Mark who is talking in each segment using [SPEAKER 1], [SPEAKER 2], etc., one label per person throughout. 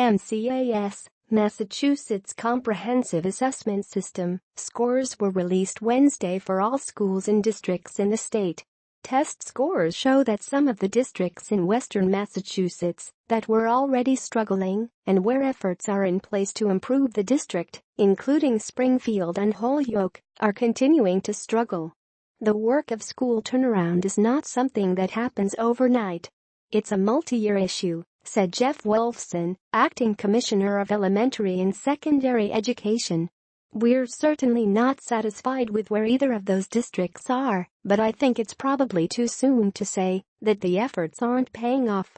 [SPEAKER 1] MCAS, Massachusetts Comprehensive Assessment System, scores were released Wednesday for all schools and districts in the state. Test scores show that some of the districts in western Massachusetts that were already struggling and where efforts are in place to improve the district, including Springfield and Holyoke, are continuing to struggle. The work of school turnaround is not something that happens overnight. It's a multi-year issue, said Jeff Wolfson, acting commissioner of elementary and secondary education. We're certainly not satisfied with where either of those districts are, but I think it's probably too soon to say that the efforts aren't paying off.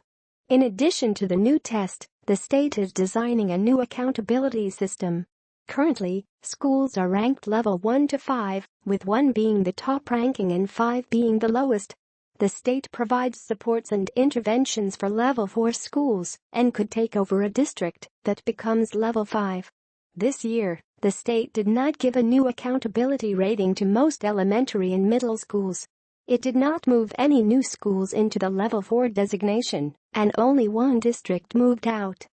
[SPEAKER 1] In addition to the new test, the state is designing a new accountability system. Currently, schools are ranked level 1 to 5, with 1 being the top ranking and 5 being the lowest. The state provides supports and interventions for level 4 schools and could take over a district that becomes level 5. This year, the state did not give a new accountability rating to most elementary and middle schools. It did not move any new schools into the level 4 designation, and only 1 district moved out.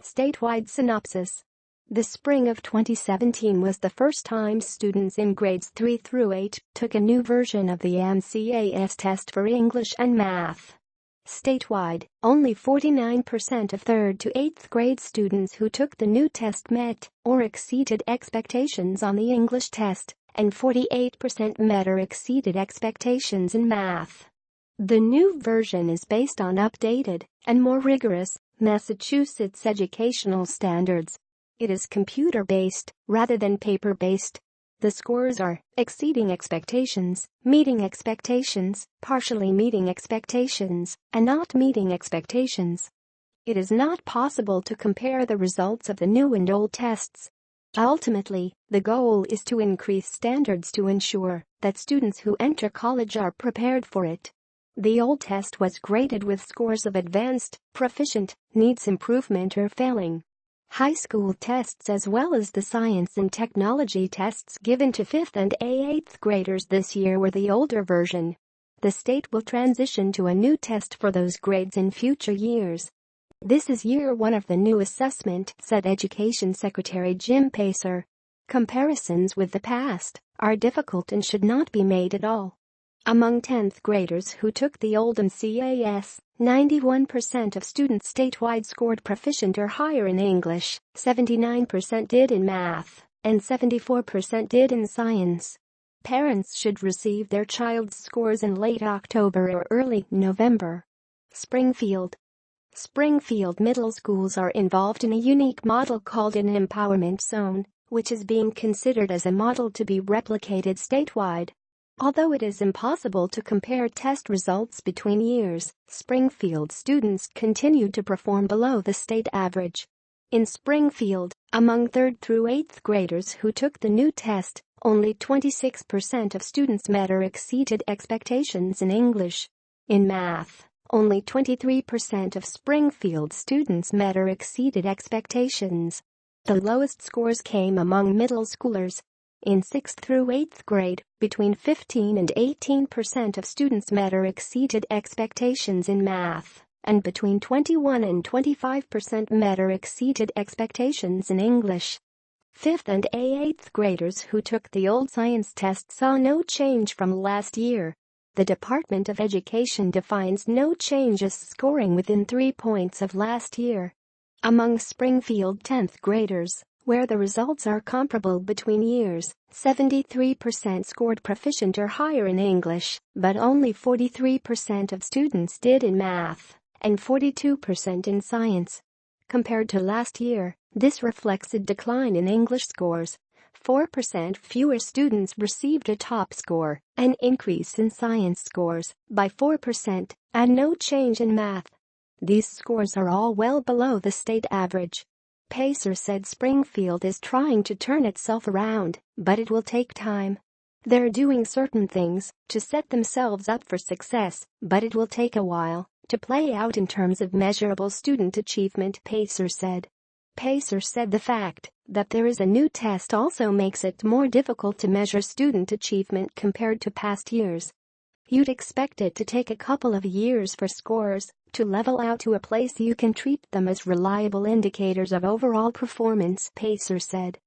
[SPEAKER 1] Statewide synopsis. The spring of 2017 was the first time students in grades 3 through 8 took a new version of the MCAS test for English and math. Statewide, only 49% of 3rd to 8th grade students who took the new test met or exceeded expectations on the English test, and 48% met or exceeded expectations in math. The new version is based on updated and more rigorous Massachusetts educational standards. It is computer-based rather than paper-based. The scores are exceeding expectations, meeting expectations, partially meeting expectations, and not meeting expectations. It is not possible to compare the results of the new and old tests. Ultimately, the goal is to increase standards to ensure that students who enter college are prepared for it. The old test was graded with scores of advanced, proficient, needs improvement or failing. High school tests as well as the science and technology tests given to 5th and 8th graders this year were the older version. The state will transition to a new test for those grades in future years. This is year 1 of the new assessment, said Education Secretary Jim Pacer. Comparisons with the past are difficult and should not be made at all. Among 10th graders who took the old MCAS, 91% of students statewide scored proficient or higher in English, 79% did in math, and 74% did in science. Parents should receive their child's scores in late October or early November. Springfield middle schools are involved in a unique model called an empowerment zone, which is being considered as a model to be replicated statewide. Although it is impossible to compare test results between years, Springfield students continue to perform below the state average. In Springfield, among 3rd through 8th graders who took the new test, only 26% of students met or exceeded expectations in English. In math, only 23% of Springfield students met or exceeded expectations. The lowest scores came among middle schoolers. In 6th through 8th grade, between 15 and 18% of students met or exceeded expectations in math, and between 21 and 25% met or exceeded expectations in English. 5th and 8th graders who took the old science test saw no change from last year. The Department of Education defines no change as scoring within 3 points of last year. Among Springfield 10th graders, where the results are comparable between years, 73% scored proficient or higher in English, but only 43% of students did in math, and 42% in science. Compared to last year, this reflects a decline in English scores. 4% fewer students received a top score, an increase in science scores by 4%, and no change in math. These scores are all well below the state average. Pacer said Springfield is trying to turn itself around, but it will take time. They're doing certain things to set themselves up for success, but it will take a while to play out in terms of measurable student achievement, Pacer said. Pacer said the fact that there is a new test also makes it more difficult to measure student achievement compared to past years. You'd expect it to take a couple of years for scores to level out to a place you can treat them as reliable indicators of overall performance, Pacer said.